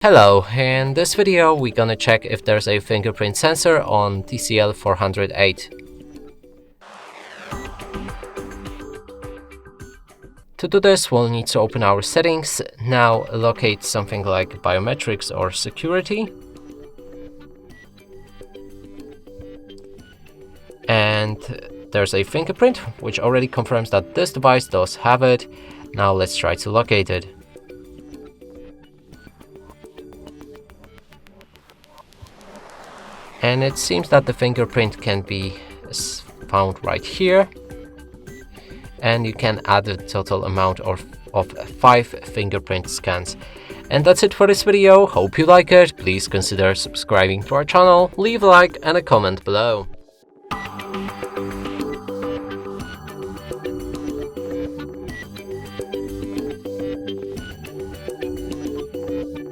Hello, in this video we're gonna check if there's a fingerprint sensor on TCL 408. To do this, we'll need to open our settings, now locate something like biometrics or security. And there's a fingerprint, which already confirms that this device does have it. Now let's try to locate it. And it seems that the fingerprint can be found right here. And you can add a total amount of 5 fingerprint scans. And that's it for this video. Hope you like it. Please consider subscribing to our channel, leave a like and a comment below.